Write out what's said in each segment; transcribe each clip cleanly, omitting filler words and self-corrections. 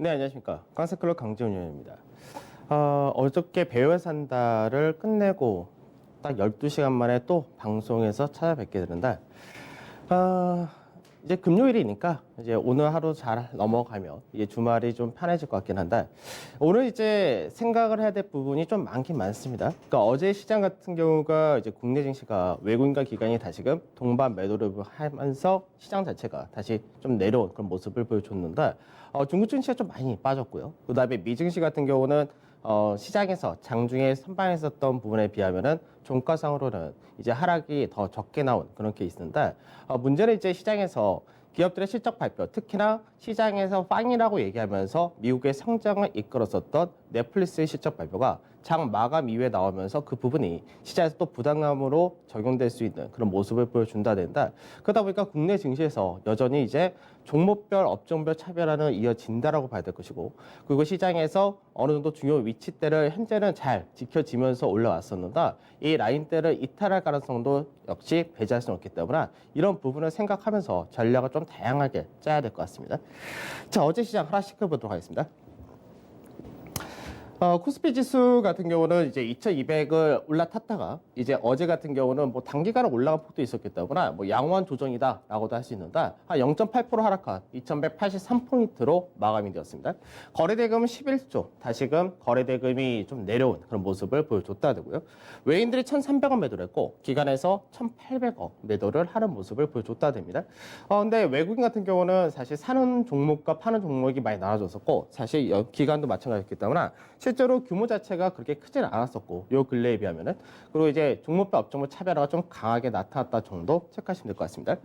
네, 안녕하십니까. 깡스클럽 강지훈 위원입니다. 어저께 배우에 산다를 끝내고 딱 12시간 만에 또 방송에서 찾아뵙게 되는데, 이제 금요일이니까 이제 오늘 하루 잘 넘어가면 이제 주말이 좀 편해질 것 같긴 한데, 오늘 이제 생각을 해야 될 부분이 좀 많긴 많습니다. 그러니까 어제 시장 같은 경우가 이제 국내 증시가 외국인과 기관이 다시금 동반 매도를 하면서 시장 자체가 다시 좀 내려온 그런 모습을 보여줬는데, 중국 증시가 좀 많이 빠졌고요. 그다음에 미 증시 같은 경우는 시장에서 장중에 선방했었던 부분에 비하면은 종가상으로는 이제 하락이 더 적게 나온 그런 케이스인데, 문제는 이제 시장에서 기업들의 실적 발표, 특히나 시장에서 빵이라고 얘기하면서 미국의 성장을 이끌었었던 넷플릭스의 실적 발표가 장 마감 이후에 나오면서 그 부분이 시장에서 또 부담감으로 적용될 수 있는 그런 모습을 보여준다 된다. 그러다 보니까 국내 증시에서 여전히 이제 종목별, 업종별 차별화는 이어진다라고 봐야 될 것이고, 그리고 시장에서 어느 정도 중요 위치대를 현재는 잘 지켜지면서 올라왔었는데, 이 라인대를 이탈할 가능성도 역시 배제할 수는 없기 때문에 이런 부분을 생각하면서 전략을 좀 다양하게 짜야 될 것 같습니다. 자, 어제 시장 하나씩 해보도록 하겠습니다. 코스피 지수 같은 경우는 이제 2200을 올라탔다가 이제 어제 같은 경우는 뭐 단기간에 올라간 폭도 있었기 때문에 뭐 양호한 조정이다라고도 할 수 있는데, 한 0.8% 하락한 2183포인트로 마감이 되었습니다. 거래대금은 11조, 다시금 거래대금이 좀 내려온 그런 모습을 보여줬다 되고요. 외인들이 1,300원 매도를 했고 기관에서 1,800원 매도를 하는 모습을 보여줬다 됩니다. 근데 외국인 같은 경우는 사실 사는 종목과 파는 종목이 많이 나눠졌었고, 사실 기관도 마찬가지였기 때문에 실제로 규모 자체가 그렇게 크지는 않았었고, 요 근래에 비하면은. 그리고 이제 종목별 업종별 차별화가 좀 강하게 나타났다 정도 체크하시면 될 것 같습니다.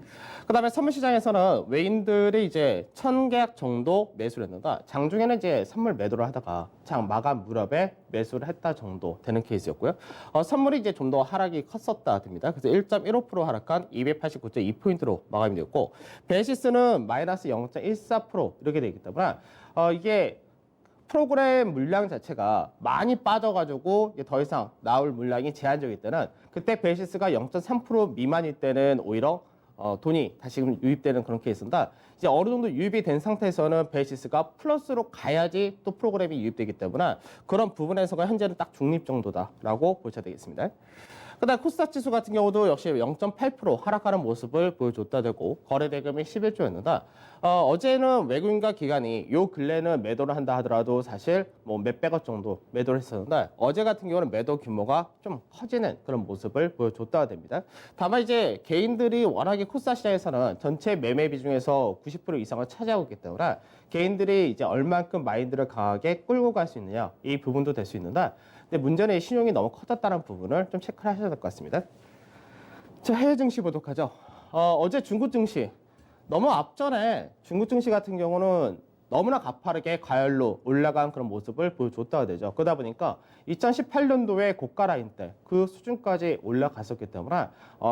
그 다음에 선물 시장에서는 외인들이 이제 1,000계약 정도 매수를 했는데, 장중에는 이제 선물 매도를 하다가 장 마감 무렵에 매수를 했다 정도 되는 케이스였고요. 선물이 이제 좀 더 하락이 컸었다 됩니다. 그래서 1.15% 하락한 289.2포인트로 마감이 되었고, 베이시스는 마이너스 0.14% 이렇게 되기 때문에 이게 프로그램 물량 자체가 많이 빠져가지고 더 이상 나올 물량이 제한적일 때는, 그때 베이시스가 0.3% 미만일 때는 오히려 돈이 다시금 유입되는 그런 케이스인데, 이제 어느 정도 유입이 된 상태에서는 베이시스가 플러스로 가야지 또 프로그램이 유입되기 때문에 그런 부분에서가 현재는 딱 중립 정도다라고 보셔야 되겠습니다. 그다음 코스닥 지수 같은 경우도 역시 0.8% 하락하는 모습을 보여줬다 되고, 거래대금이 11조였는데, 어제는 외국인과 기관이 요 근래는 매도를 한다 하더라도 사실 뭐 몇백억 정도 매도를 했었는데, 어제 같은 경우는 매도 규모가 좀 커지는 그런 모습을 보여줬다 됩니다. 다만 이제 개인들이 워낙에 코스닥 시장에서는 전체 매매 비중에서 90% 이상을 차지하고 있기 때문에 개인들이 이제 얼만큼 마인드를 강하게 끌고 갈 수 있느냐, 이 부분도 될 수 있는데, 근데 문제는 신용이 너무 커졌다는 부분을 좀 체크를 하셔야 될 것 같습니다. 자, 해외 증시 보도록 하죠. 어제 중국 증시, 너무 앞전에 중국 증시 같은 경우는 너무나 가파르게 과열로 올라간 그런 모습을 보여줬다가 되죠. 그러다 보니까 2018년도에 고가 라인 때 그 수준까지 올라갔었기 때문에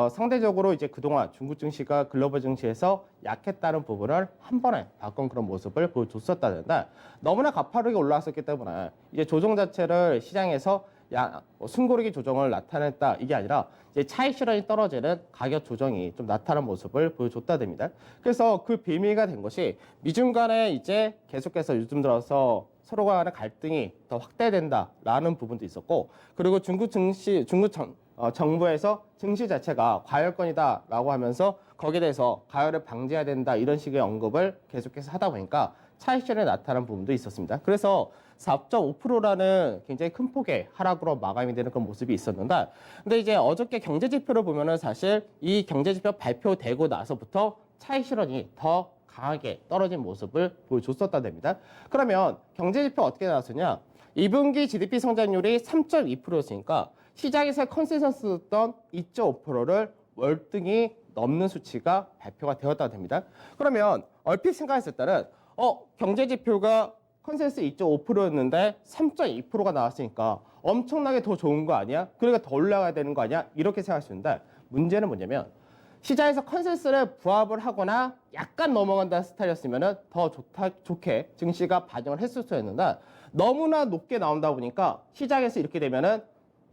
상대적으로 이제 그동안 중국 증시가 글로벌 증시에서 약했다는 부분을 한 번에 바꾼 그런 모습을 보여줬었다는데, 너무나 가파르게 올라왔었기 때문에 이제 조정 자체를 시장에서 숨고르기 조정을 나타냈다, 이게 아니라 이제 차익 실현이 떨어지는 가격 조정이 좀 나타난 모습을 보여줬다 됩니다. 그래서 그 비밀가 된 것이 미중 간에 이제 계속해서 요즘 들어서 서로 간의 갈등이 더 확대된다라는 부분도 있었고, 그리고 중국 정부에서 증시 자체가 과열권이다라고 하면서 거기에 대해서 과열을 방지해야 된다, 이런 식의 언급을 계속해서 하다 보니까 차익 실현이 나타난 부분도 있었습니다. 그래서 4.5%라는 굉장히 큰 폭의 하락으로 마감이 되는 그런 모습이 있었는데, 근데 이제 어저께 경제 지표를 보면은 사실 이 경제 지표 발표되고 나서부터 차익 실현이 더 강하게 떨어진 모습을 보여줬었다 됩니다. 그러면 경제 지표 어떻게 나왔었냐? 2분기 GDP 성장률이 3.2%였으니까 시장에서 컨센서스였던 2.5%를 월등히 넘는 수치가 발표가 되었다 됩니다. 그러면 얼핏 생각했을 때는 경제 지표가 컨센서스 2.5%였는데 3.2%가 나왔으니까 엄청나게 더 좋은 거 아니야? 그러니까 더 올라가야 되는 거 아니야? 이렇게 생각할 수 있는데, 문제는 뭐냐면 시장에서 컨센서스를 부합을 하거나 약간 넘어간다는 스타일이었으면 더 좋게 증시가 반영을 했을 수 있는데, 너무나 높게 나온다 보니까 시장에서 이렇게 되면은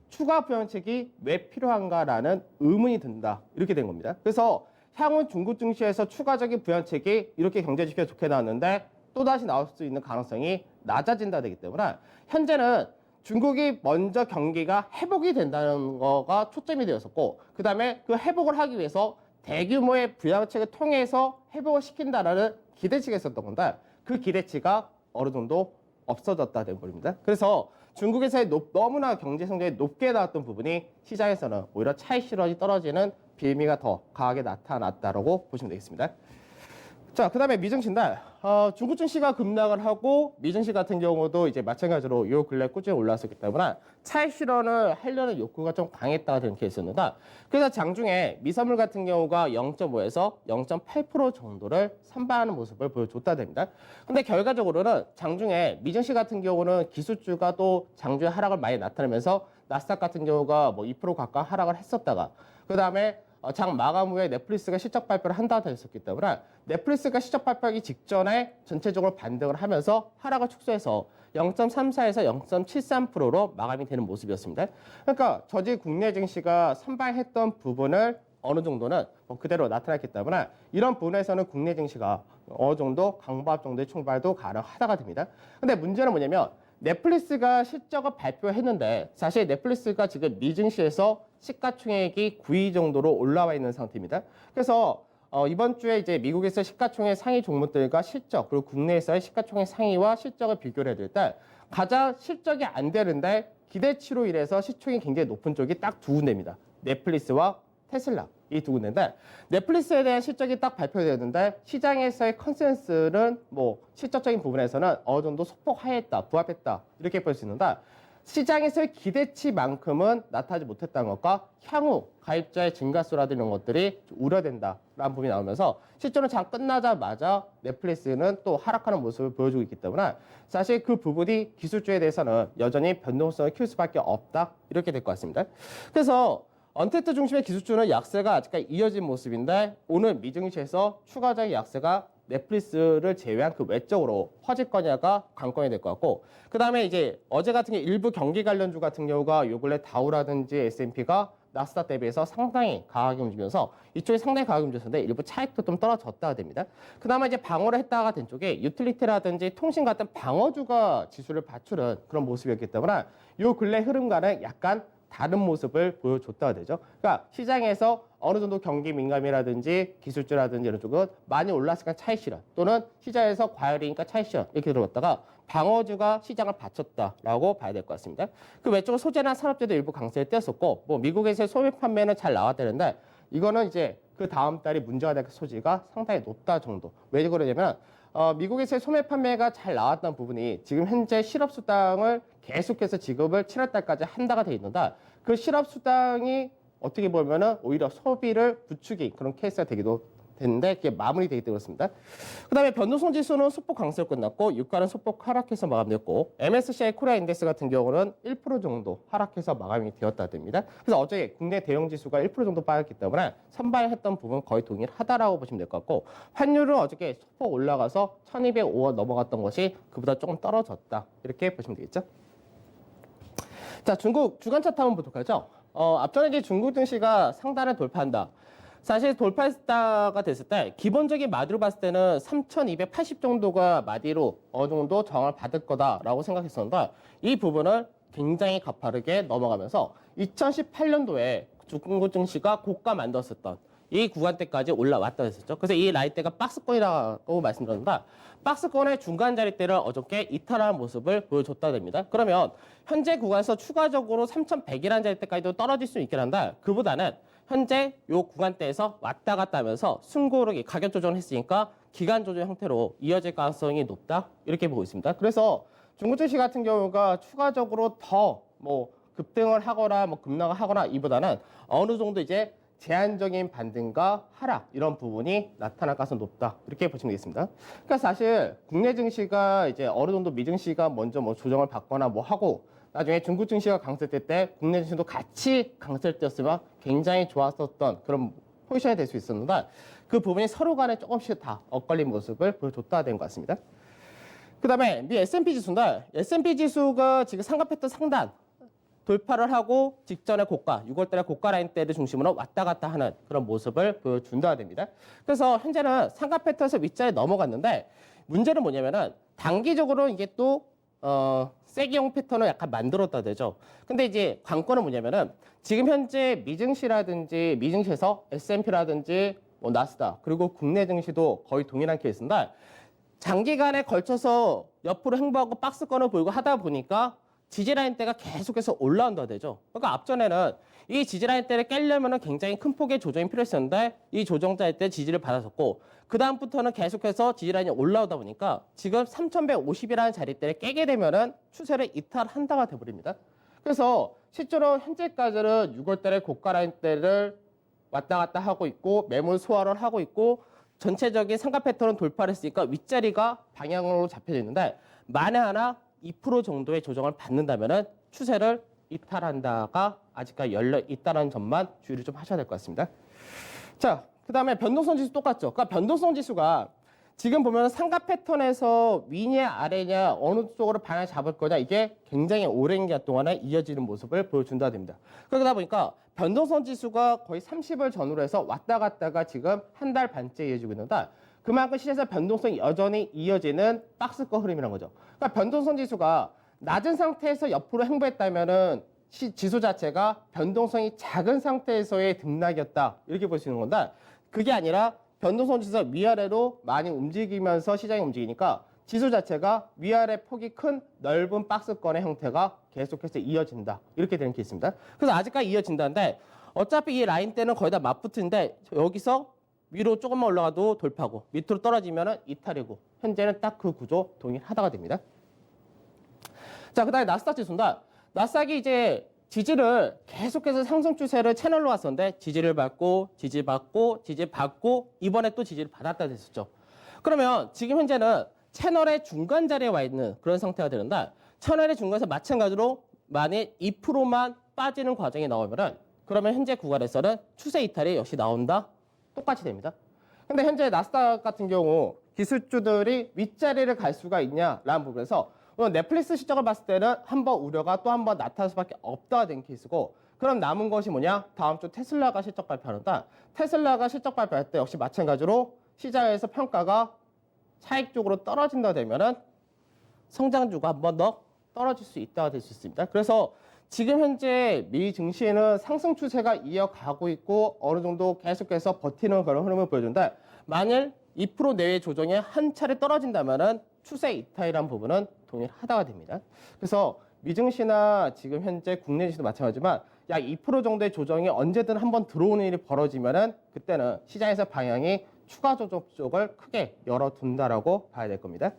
추가 부양책이 왜 필요한가라는 의문이 든다, 이렇게 된 겁니다. 그래서 향후 중국 증시에서 추가적인 부양책이 이렇게 경제 지표가 좋게 나왔는데 또다시 나올 수 있는 가능성이 낮아진다 되기 때문에 현재는 중국이 먼저 경기가 회복이 된다는 거가 초점이 되었었고 그 다음에 그 회복을 하기 위해서 대규모의 부양책을 통해서 회복을 시킨다라는 기대치가 있었던 건데 그 기대치가 어느 정도 없어졌다 된 겁니다. 그래서 중국에서의 너무나 경제 성장이 높게 나왔던 부분이 시장에서는 오히려 차익 실현이 떨어지는 빌미가 더 강하게 나타났다라고 보시면 되겠습니다. 자, 그 다음에 미증시인데 중국 증시가 급락을 하고 미증시 같은 경우도 이제 마찬가지로 요 근래 꾸준히 올라왔었기 때문에 차익 실현을 하려는 욕구가 좀 강했다가 된 케이스였는데 그래서 장중에 미선물 같은 경우가 0.5에서 0.8% 정도를 선반하는 모습을 보여줬다 됩니다. 근데 결과적으로는 장중에 미증시 같은 경우는 기술주가 또 장중에 하락을 많이 나타내면서 나스닥 같은 경우가 뭐 2% 가까이 하락을 했었다가 그 다음에 장 마감 후에 넷플릭스가 실적 발표를 한다고 했었기 때문에 넷플릭스가 실적 발표하기 직전에 전체적으로 반등을 하면서 하락을 축소해서 0.34에서 0.73%로 마감이 되는 모습이었습니다. 그러니까 저지 국내 증시가 선발했던 부분을 어느 정도는 그대로 나타났기 때문에 이런 부분에서는 국내 증시가 어느 정도 강보합 정도의 총발도 가능하다가 됩니다. 근데 문제는 뭐냐면 넷플릭스가 실적을 발표했는데 사실 넷플릭스가 지금 미증시에서 시가총액이 9위 정도로 올라와 있는 상태입니다. 그래서 이번 주에 이제 미국에서 시가총액 상위 종목들과 실적 그리고 국내에서의 시가총액 상위와 실적을 비교를 해야 될 때 가장 실적이 안 되는데 기대치로 인해서 시총이 굉장히 높은 쪽이 딱 두 군데입니다. 넷플릭스와 테슬라 이 두 군데인데 넷플릭스에 대한 실적이 딱 발표되었는데 시장에서의 컨센서스는 뭐 실적적인 부분에서는 어느 정도 소폭하였다, 부합했다 이렇게 볼 수 있는데 시장에서의 기대치만큼은 나타나지 못했다는 것과 향후 가입자의 증가수라든지 이런 것들이 우려된다라는 부분이 나오면서 실제로 장 끝나자마자 넷플릭스는 또 하락하는 모습을 보여주고 있기 때문에 사실 그 부분이 기술주에 대해서는 여전히 변동성을 키울 수밖에 없다 이렇게 될 것 같습니다. 그래서 언택트 중심의 기술주는 약세가 아직까지 이어진 모습인데 오늘 미증시에서 추가적인 약세가 넷플릭스를 제외한 그 외적으로 퍼질 거냐가 관건이 될 것 같고 그 다음에 이제 어제 같은 게 일부 경기 관련주 같은 경우가 요 근래 다우라든지 S&P가 나스닥 대비해서 상당히 강하게 움직이면서 이쪽이 상당히 강하게 움직였는데 일부 차익도 좀 떨어졌다가 됩니다. 그나마 이제 방어를 했다가 된 쪽에 유틸리티라든지 통신 같은 방어주가 지수를 받추는 그런 모습이었기 때문에 요 근래 흐름과는 약간 다른 모습을 보여줬다가 되죠. 그러니까 시장에서 어느 정도 경기 민감이라든지 기술주라든지 이런 쪽은 많이 올랐으니까 차익 실현 또는 시장에서 과열이니까 차익 실현 이렇게 들어갔다가 방어주가 시장을 받쳤다라고 봐야 될 것 같습니다. 그 외적으로 소재나 산업재도 일부 강세를 띄었었고 뭐 미국에서의 소매 판매는 잘 나왔다는데 이거는 이제 그 다음 달이 문제가 될 소지가 상당히 높다 정도. 왜 그러냐면 미국에서의 소매 판매가 잘 나왔던 부분이 지금 현재 실업수당을 계속해서 지급을 7월 달까지 한다가 돼 있는데 그 실업수당이 어떻게 보면은 오히려 소비를 부추긴 그런 케이스가 되기도 되는데 그게 마무리되기 때문에 그렇습니다. 그 다음에 변동성 지수는 소폭 강세로 끝났고 유가는 소폭 하락해서 마감됐고 MSCI 코리아 인덱스 같은 경우는 1% 정도 하락해서 마감이 되었다 됩니다. 그래서 어제 국내 대형 지수가 1% 정도 빠졌기 때문에 선발했던 부분 거의 동일하다라고 보시면 될 것 같고 환율은 어저께 소폭 올라가서 1205원 넘어갔던 것이 그보다 조금 떨어졌다 이렇게 보시면 되겠죠. 자, 중국 주간 차트 한번 보도록 하죠. 앞전에 이제 중국 증시가 상단을 돌파한다. 사실 돌파가 됐을 때 기본적인 마디로 봤을 때는 3,280 정도가 마디로 어느 정도 저항을 받을 거다라고 생각했었는데 이 부분을 굉장히 가파르게 넘어가면서 2018년도에 중국 증시가 고가 만들었었던 이 구간대까지 올라왔다 했었죠. 그래서 이 라인대가 박스권이라고 말씀드렸는데 박스권의 중간 자리대를 어저께 이탈하는 모습을 보여줬다 됩니다. 그러면 현재 구간에서 추가적으로 3,100이라는 자리대까지도 떨어질 수 있긴 한데 그보다는 현재 이 구간대에서 왔다 갔다 하면서 숨고르기 가격 조정을 했으니까 기간 조정 형태로 이어질 가능성이 높다 이렇게 보고 있습니다. 그래서 중국 증시 같은 경우가 추가적으로 더 뭐 급등을 하거나 뭐 급락을 하거나 이보다는 어느 정도 이제 제한적인 반등과 하락 이런 부분이 나타날 가능성이 높다 이렇게 보시면 되겠습니다. 그러니까 사실 국내 증시가 이제 어느 정도 미증시가 먼저 뭐 조정을 받거나 뭐 하고 나중에 중국 증시가 강세될 때 국내 증시도 같이 강세를 띄었으면 굉장히 좋았었던 그런 포지션이 될 수 있었는데 그 부분이 서로 간에 조금씩 다 엇갈린 모습을 보여줬다 된 것 같습니다. 그 다음에 미 S&P 지수인데 S&P 지수가 지금 상가 패턴 상단 돌파를 하고 직전의 고가, 6월달에 고가 라인대를 중심으로 왔다 갔다 하는 그런 모습을 보여준다 됩니다. 그래서 현재는 상가 패턴에서 윗자리에 넘어갔는데 문제는 뭐냐면은 단기적으로 이게 또 세기형 패턴을 약간 만들었다 되죠. 근데 이제 관건은 뭐냐면은 지금 현재 미증시라든지 미증시에서 S&P라든지 뭐 나스닥 그리고 국내 증시도 거의 동일한 케이스인데 장기간에 걸쳐서 옆으로 행보하고 박스권을 보이고 하다 보니까 지지라인대가 계속해서 올라온다 되죠. 그러니까 앞전에는 이 지지라인대를 깨려면 굉장히 큰 폭의 조정이 필요했었는데 이 조정자일 때 지지를 받았었고 그 다음부터는 계속해서 지지라인이 올라오다 보니까 지금 3150이라는 자리대를 깨게 되면은 추세를 이탈한다가 돼버립니다. 그래서 실제로 현재까지는 6월달에 고가 라인대를 왔다 갔다 하고 있고 매물 소화를 하고 있고 전체적인 상가 패턴은 돌파를 했으니까 윗자리가 방향으로 잡혀져 있는데 만에 하나 2% 정도의 조정을 받는다면은 추세를 이탈한다가 아직까지 열려 있다는 점만 주의를 좀 하셔야 될 것 같습니다. 자, 그 다음에 변동성 지수 똑같죠. 그러니까 변동성 지수가 지금 보면 상가 패턴에서 위냐 아래냐 어느 쪽으로 방향을 잡을 거냐 이게 굉장히 오랜 기간 동안에 이어지는 모습을 보여준다 됩니다. 그러다 보니까 변동성 지수가 거의 30을 전후로 해서 왔다 갔다가 지금 한 달 반째 이어지고 있는데 그만큼 시장에서 변동성이 여전히 이어지는 박스권 흐름이라는 거죠. 그러니까 변동성 지수가 낮은 상태에서 옆으로 행보했다면은 지수 자체가 변동성이 작은 상태에서의 등락이었다 이렇게 볼 수 있는 건데 그게 아니라 변동성 지수가 위아래로 많이 움직이면서 시장이 움직이니까 지수 자체가 위아래 폭이 큰 넓은 박스권의 형태가 계속해서 이어진다 이렇게 되는 게 있습니다. 그래서 아직까지 이어진다는데 어차피 이 라인대는 거의 다 맞붙은데 여기서 위로 조금만 올라가도 돌파고 밑으로 떨어지면 이탈이고 현재는 딱 그 구조 동일하다가 됩니다. 자, 그 다음에 나스닥 지수입니다. 나스닥이 이제 지지를 계속해서 상승 추세를 채널로 왔었는데 지지를 받고 이번에 또 지지를 받았다 됐었죠. 그러면 지금 현재는 채널의 중간 자리에 와 있는 그런 상태가 되는데 채널의 중간에서 마찬가지로 만약 2%만 빠지는 과정이 나오면은 그러면 현재 구간에서는 추세 이탈이 역시 나온다. 똑같이 됩니다. 근데 현재 나스닥 같은 경우 기술주들이 윗자리를 갈 수가 있냐라는 부분에서 넷플릭스 실적을 봤을 때는 한 번 우려가 또 한 번 나타날 수밖에 없다가 된 케이스고 그럼 남은 것이 뭐냐? 다음 주 테슬라가 실적 발표하는데 테슬라가 실적 발표할 때 역시 마찬가지로 시장에서 평가가 차익적으로 떨어진다 되면은 성장주가 한 번 더 떨어질 수 있다가 될 수 있습니다. 그래서 지금 현재 미 증시에는 상승 추세가 이어가고 있고 어느 정도 계속해서 버티는 그런 흐름을 보여주는데 만일 2% 내외의 조정이 한 차례 떨어진다면은 추세 이탈이라는 부분은 동일하다가 됩니다. 그래서 미증시나 지금 현재 국내 증시도 마찬가지지만 약 2% 정도의 조정이 언제든 한번 들어오는 일이 벌어지면은 그때는 시장에서 방향이 추가 조정 쪽을 크게 열어둔다라고 봐야 될 겁니다.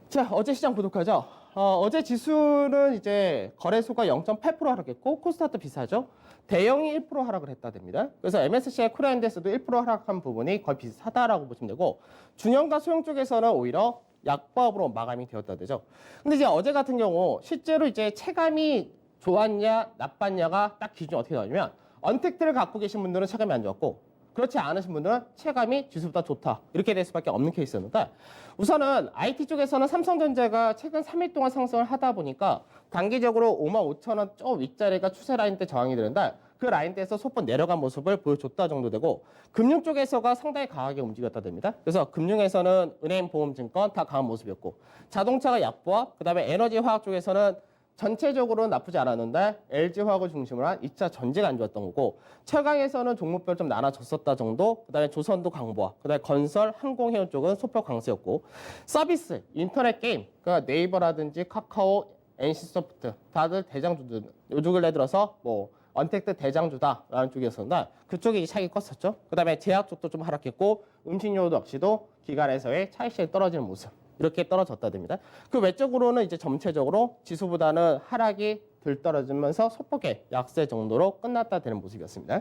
자, 어제 시장 보도카죠. 어제 지수는 이제 거래소가 0.8% 하락했고 코스닥도 비슷하죠. 대형이 1% 하락을 했다 됩니다. 그래서 MSCI 코리아인덱스도 1% 하락한 부분이 거의 비슷하다라고 보시면 되고 중형과 소형 쪽에서는 오히려 약보합으로 마감이 되었다 되죠. 근데 이제 어제 같은 경우 실제로 이제 체감이 좋았냐 나빴냐가 딱 기준이 어떻게 나오냐면 언택트를 갖고 계신 분들은 체감이 안 좋았고 그렇지 않으신 분들은 체감이 지수보다 좋다 이렇게 될 수밖에 없는 케이스였는데 우선은 IT 쪽에서는 삼성전자가 최근 3일 동안 상승을 하다 보니까 단기적으로 55,000원 저 윗자리가 추세 라인 때 저항이 되는데 그 라인대에서 소폭 내려간 모습을 보여줬다 정도 되고 금융 쪽에서가 상당히 강하게 움직였다 됩니다. 그래서 금융에서는 은행, 보험, 증권 다 강한 모습이었고 자동차가 약보합, 그다음에 에너지 화학 쪽에서는 전체적으로는 나쁘지 않았는데 LG화학을 중심으로 한 2차 전지가 안 좋았던 거고 최강에서는 종목별 좀 나눠졌었다 정도 그다음에 조선도 강보합 그다음에 건설, 항공해운 쪽은 소폭 강세였고 서비스, 인터넷 게임 그러니까 네이버라든지 카카오, NC소프트 다들 대장주들 요즘 근래 들어서 뭐 언택트 대장주다라는 쪽이었었는데 그쪽이 이제 차익이 컸었죠. 그다음에 제약 쪽도 좀 하락했고 음식료 역시도 기관에서의 차익실이 떨어지는 모습 이렇게 떨어졌다 됩니다. 그 외적으로는 이제 전체적으로 지수보다는 하락이 덜 떨어지면서 소폭의 약세 정도로 끝났다 되는 모습이었습니다.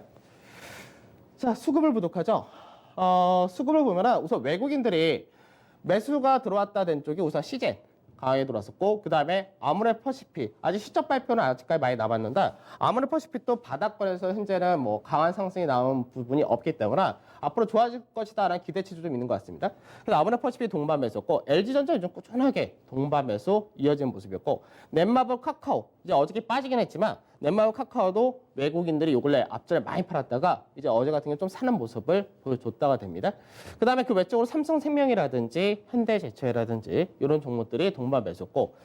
자, 수급을 보도하죠. 수급을 보면은 우선 외국인들이 매수가 들어왔다 된 쪽이 우선 시젠 강하게 들어왔었고 그 다음에 아모레퍼시픽 아직 실적 발표는 아직까지 많이 남았는데 아모레퍼시픽도 바닥권에서 현재는 뭐 강한 상승이 나온 부분이 없기 때문에 앞으로 좋아질 것이다라는 기대치도 좀 있는 것 같습니다. 그래서 아모레퍼시픽 동반 매수였고 LG전자 요즘 꾸준하게 동반 매수 이어진 모습이었고 넷마블 카카오 이제 어저께 빠지긴 했지만 넷마블 카카오도 외국인들이 요 근래 앞전에 많이 팔았다가 이제 어제 같은 경우 좀 사는 모습을 보여줬다가 됩니다. 그 다음에 그 외적으로 삼성생명이라든지 현대제철이라든지 이런 종목들이 동반 매수했고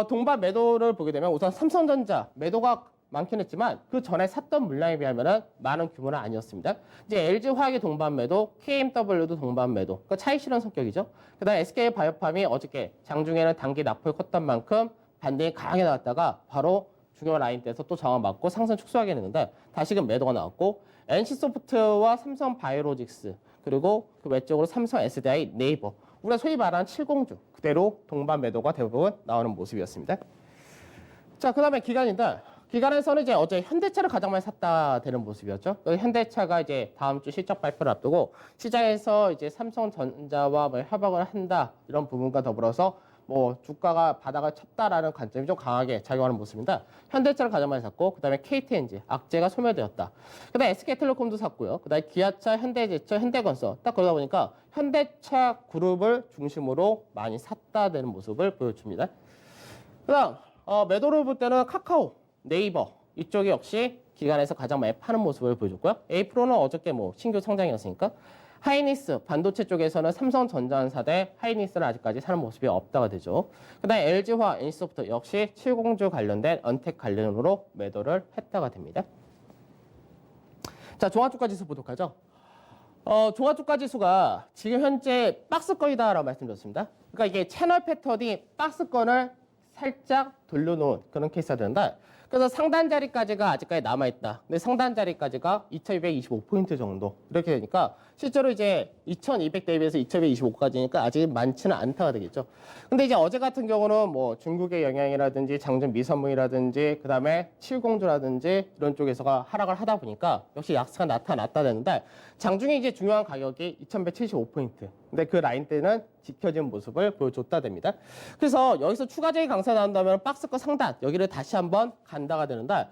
동반 매도를 보게 되면 우선 삼성전자 매도가 많긴 했지만 그 전에 샀던 물량에 비하면 많은 규모는 아니었습니다. 이제 LG화학의 동반 매도, KMW도 동반 매도, 그 차이 실현 성격이죠. 그다음 SK바이오팜이 어저께 장중에는 단기 낙폭이 컸던 만큼 반등이 강하게 나왔다가 바로 중요 라인대에서 또 저항 맞고 상승 축소하게 됐는데 다시금 매도가 나왔고 NC소프트와 삼성바이오로직스 그리고 그 외적으로 삼성 SDI, 네이버 우리가 소위 말하는 70주 그대로 동반 매도가 대부분 나오는 모습이었습니다. 자, 그 다음에 기관인데 기관에서는 이제 어제 현대차를 가장 많이 샀다 되는 모습이었죠. 현대차가 이제 다음 주 실적 발표를 앞두고 시장에서 이제 삼성전자와 뭐 협약을 한다 이런 부분과 더불어서 뭐 주가가 바닥을 쳤다라는 관점이 좀 강하게 작용하는 모습입니다. 현대차를 가장 많이 샀고 그다음에 KTNG 악재가 소멸되었다. 그다음에 SK텔레콤도 샀고요. 그다음에 기아차, 현대제철, 현대건설 딱 그러다 보니까 현대차 그룹을 중심으로 많이 샀다 되는 모습을 보여줍니다. 그다음 매도를 볼 때는 카카오, 네이버 이쪽이 역시 기관에서 가장 많이 파는 모습을 보여줬고요. 에이프로는 어저께 뭐 신규 성장이었으니까 하이닉스 반도체 쪽에서는 삼성전자사 대 하이닉스는 아직까지 사는 모습이 없다가 되죠. 그다음에 LG화, NC소프트 역시 70주 관련된 언택 관련으로 매도를 했다가 됩니다. 자, 종합주가지수 보도록 하죠. 종합주가지수가 지금 현재 박스권이다라고 말씀드렸습니다. 그러니까 이게 채널 패턴이 박스권을 살짝 돌려놓은 그런 케이스가 되는데 그래서 상단 자리까지가 아직까지 남아있다. 근데 상단 자리까지가 2225포인트 정도 이렇게 되니까 실제로 이제 2200 대비해서 2225까지니까 아직 많지는 않다가 되겠죠. 근데 이제 어제 같은 경우는 뭐 중국의 영향이라든지 장전 미선물이라든지 그 다음에 7공주라든지 이런 쪽에서가 하락을 하다 보니까 역시 약세가 나타났다 되는데 장중에 이제 중요한 가격이 2175포인트. 근데 그 라인대는 지켜진 모습을 보여줬다 됩니다. 그래서 여기서 추가적인 강세 나온다면 박스권 상단 여기를 다시 한번 간다가 되는데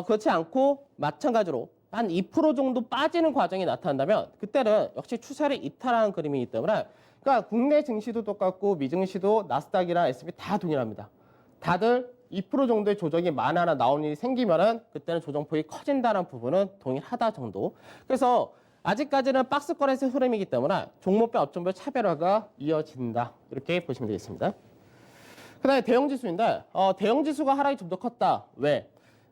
그렇지 않고 마찬가지로 한 2% 정도 빠지는 과정이 나타난다면 그때는 역시 추세를 이탈하는 그림이기 때문에 그러니까 국내 증시도 똑같고 미증시도 나스닥이나 S&P 다 동일합니다. 다들 2% 정도의 조정이 만화나 나온 일이 생기면은 그때는 조정폭이 커진다는 부분은 동일하다 정도. 그래서 아직까지는 박스권에서 흐름이기 때문에 종목별 업종별 차별화가 이어진다. 이렇게 보시면 되겠습니다. 그 다음에 대형지수인데 대형지수가 하락이 좀 더 컸다. 왜?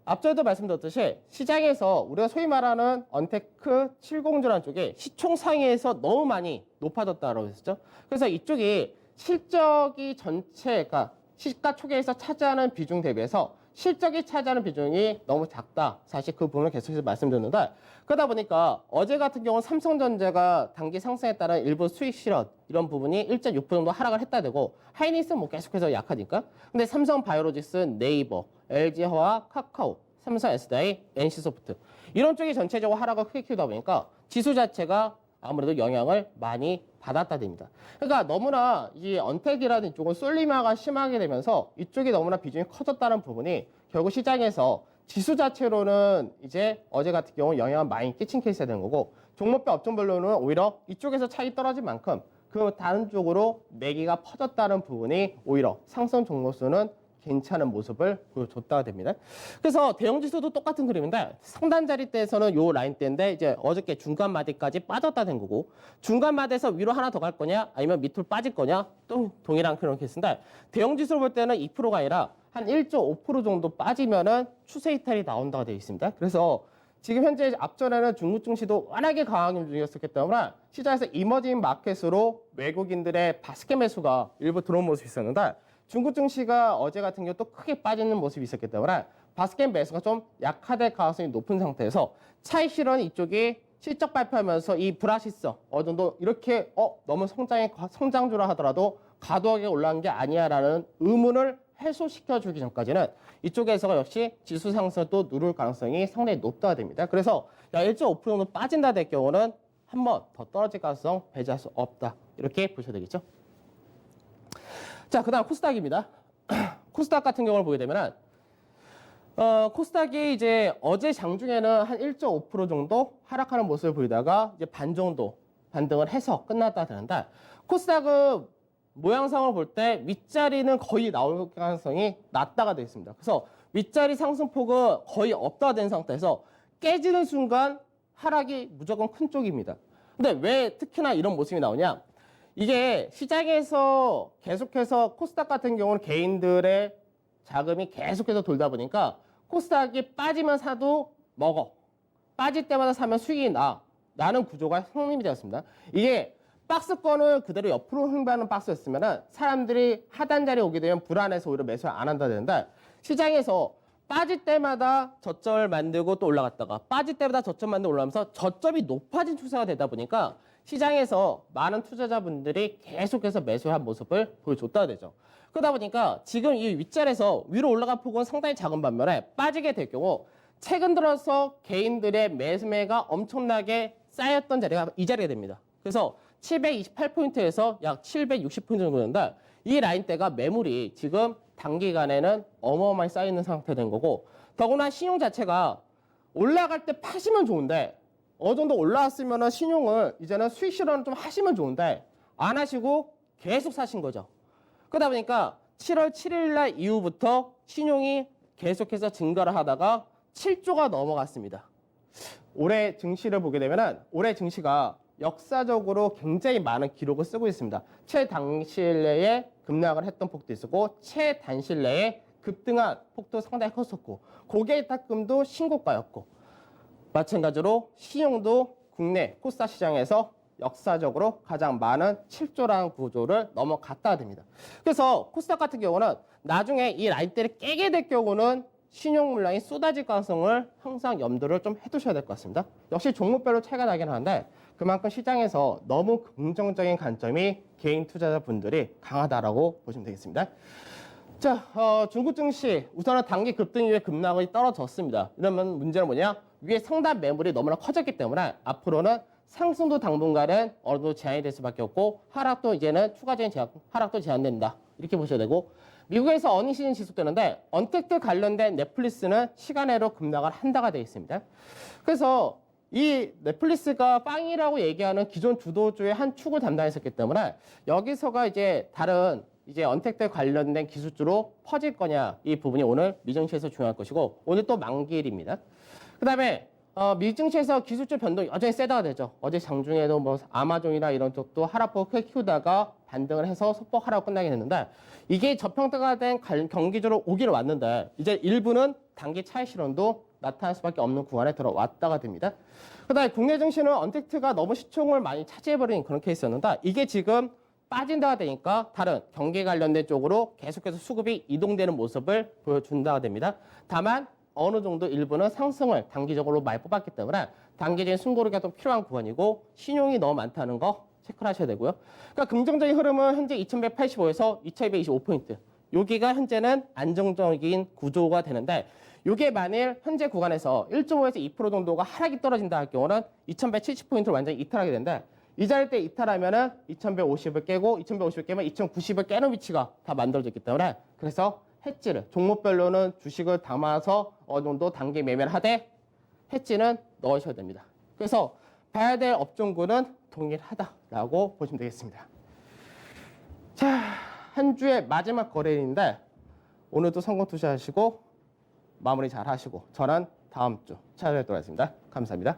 앞전에도 말씀드렸듯이 시장에서 우리가 소위 말하는 언테크 70주라는 쪽에 시총 상위에서 너무 많이 높아졌다고 했었죠. 그래서 이쪽이 실적이 전체, 그러니까 시가총액에서 차지하는 비중 대비해서 실적이 차지하는 비중이 너무 작다. 사실 그 부분을 계속해서 말씀드렸는데 그러다 보니까 어제 같은 경우는 삼성전자가 단기 상승에 따른 일부 수익 실현 이런 부분이 1.6% 정도 하락을 했다 되고 하이닉스는 뭐 계속해서 약하니까 근데 삼성바이오로직스, 네이버, LG화학, 카카오, 삼성 SDI, NC소프트 이런 쪽이 전체적으로 하락을 크게 키우다 보니까 지수 자체가 아무래도 영향을 많이 받았다 됩니다. 그러니까 너무나 이 언택이라는 이쪽은 쏠림화가 심하게 되면서 이쪽이 너무나 비중이 커졌다는 부분이 결국 시장에서 지수 자체로는 이제 어제 같은 경우 영향을 많이 끼친 케이스가 되는 거고 종목별 업종별로는 오히려 이쪽에서 차이 떨어진 만큼 그 다른 쪽으로 매기가 퍼졌다는 부분이 오히려 상승 종목수는 괜찮은 모습을 보여줬다가 됩니다. 그래서 대형지수도 똑같은 그림인데 상단 자리대에서는 요 라인대인데 이제 어저께 중간 마디까지 빠졌다 된 거고 중간 마디에서 위로 하나 더 갈 거냐 아니면 밑으로 빠질 거냐 또 동일한 그런 케이스인데 대형지수를 볼 때는 2%가 아니라 한 1.5% 정도 빠지면은 추세 이탈이 나온다고 되어 있습니다. 그래서 지금 현재 앞전에는 중국 증시도 워낙에 강한 중이었기 때문에 시장에서 이머징 마켓으로 외국인들의 바스켓 매수가 일부 들어온 모습이 있었는데 중국 증시가 어제 같은 경우 또 크게 빠지는 모습이 있었기 때문에 바스켓 매수가 좀 약화될 가능성이 높은 상태에서 차익 실현 이쪽이 실적 발표하면서 이 불확실성 어느 정도 이렇게 너무 성장주라 하더라도 과도하게 올라간 게 아니야라는 의문을 해소시켜주기 전까지는 이쪽에서가 역시 지수 상승을 또 누를 가능성이 상당히 높다가 됩니다. 그래서 1.5% 정도 빠진다 될 경우는 한 번 더 떨어질 가능성 배제할 수 없다. 이렇게 보셔야 되겠죠. 자, 그 다음 코스닥입니다. 코스닥 같은 경우를 보게 되면은, 코스닥이 이제 어제 장중에는 한 1.5% 정도 하락하는 모습을 보이다가 이제 반 정도 반등을 해서 끝났다 되는데, 코스닥은 모양상을 볼 때 윗자리는 거의 나올 가능성이 낮다가 되어 있습니다. 그래서 윗자리 상승폭은 거의 없다 된 상태에서 깨지는 순간 하락이 무조건 큰 쪽입니다. 근데 왜 특히나 이런 모습이 나오냐? 이게 시장에서 계속해서 코스닥 같은 경우는 개인들의 자금이 계속해서 돌다 보니까 코스닥이 빠지면 사도 먹어. 빠질 때마다 사면 수익이 나는 구조가 성립이 되었습니다. 이게 박스권을 그대로 옆으로 흥배하는 박스였으면 사람들이 하단 자리에 오게 되면 불안해서 오히려 매수를 안 한다 되는데 시장에서 빠질 때마다 저점을 만들고 또 올라갔다가 빠질 때마다 저점 만들고 올라가면서 저점이 높아진 추세가 되다 보니까 시장에서 많은 투자자분들이 계속해서 매수한 모습을 보여줬다 되죠. 그러다 보니까 지금 이 윗자리에서 위로 올라간 폭은 상당히 작은 반면에 빠지게 될 경우 최근 들어서 개인들의 매수매가 엄청나게 쌓였던 자리가 이 자리가 됩니다. 그래서 728포인트에서 약 760포인트 정도 된다. 이 라인대가 매물이 지금 단기간에는 어마어마하게 쌓여있는 상태 된 거고 더구나 신용 자체가 올라갈 때 파시면 좋은데 어느 정도 올라왔으면 신용을 이제는 수익 실현을 좀 하시면 좋은데 안 하시고 계속 사신 거죠. 그러다 보니까 7월 7일 날 이후부터 신용이 계속해서 증가를 하다가 7조가 넘어갔습니다. 올해 증시를 보게 되면 올해 증시가 역사적으로 굉장히 많은 기록을 쓰고 있습니다. 최단실 내에 급락을 했던 폭도 있었고 최단실 내에 급등한 폭도 상당히 컸었고 고개탁금도 신고가였고 마찬가지로 신용도 국내 코스닥 시장에서 역사적으로 가장 많은 7조라는 구조를 넘어갔다 됩니다. 그래서 코스닥 같은 경우는 나중에 이 라인대를 깨게 될 경우는 신용 물량이 쏟아질 가능성을 항상 염두를 좀 해두셔야 될 것 같습니다. 역시 종목별로 차이가 나긴 하는데 그만큼 시장에서 너무 긍정적인 관점이 개인 투자자분들이 강하다라고 보시면 되겠습니다. 자, 중국 증시 우선은 단기 급등 이후에 급락이 떨어졌습니다. 이러면 문제는 뭐냐? 위에 상단 매물이 너무나 커졌기 때문에 앞으로는 상승도 당분간은 어느 정도 제한이 될 수밖에 없고 하락도 이제는 추가적인 하락도 제한된다. 이렇게 보셔야 되고 미국에서 어닝 시즌이 지속되는데 언택트 관련된 넷플릭스는 시간외로 급락을 한다가 되어 있습니다. 그래서 이 넷플릭스가 빵이라고 얘기하는 기존 주도주의 한 축을 담당했었기 때문에 여기서가 이제 다른 이제 언택트 관련된 기술주로 퍼질 거냐 이 부분이 오늘 미증시에서 중요할 것이고 오늘 또 만기일입니다. 그 다음에 미증시에서 기술주 변동이 여전히 세다가 되죠. 어제 장중에도 뭐 아마존이나 이런 쪽도 하락폭을 크게 키우다가 반등을 해서 소폭 하락으로 끝나게 됐는데 이게 저평가가 된 경기주로 오기는 왔는데 이제 일부는 단기 차익 실현도 나타날 수밖에 없는 구간에 들어왔다가 됩니다. 그 다음에 국내 증시는 언택트가 너무 시총을 많이 차지해버린 그런 케이스였는데 이게 지금 빠진다가 되니까 다른 경기 관련된 쪽으로 계속해서 수급이 이동되는 모습을 보여준다가 됩니다. 다만 어느 정도 일부는 상승을 단기적으로 많이 뽑았기 때문에 단기적인 숨고르기가 좀 필요한 구간이고 신용이 너무 많다는 거 체크를 하셔야 되고요. 그러니까 긍정적인 흐름은 현재 2185에서 2225포인트. 여기가 현재는 안정적인 구조가 되는데 이게 만일 현재 구간에서 1.5에서 2% 정도가 하락이 떨어진다 할 경우는 2170포인트를 완전히 이탈하게 되는데 이 자리 때 이탈하면은 2150을 깨고 2150을 깨면 2090을 깨는 위치가 다 만들어졌기 때문에 그래서 해지를 종목별로는 주식을 담아서 어느 정도 단기 매매를 하되 해지는 넣으셔야 됩니다. 그래서 봐야 될 업종군은 동일하다라고 보시면 되겠습니다. 자, 한 주의 마지막 거래일인데 오늘도 성공 투자하시고 마무리 잘 하시고 저는 다음 주 찾아뵙도록 하겠습니다. 감사합니다.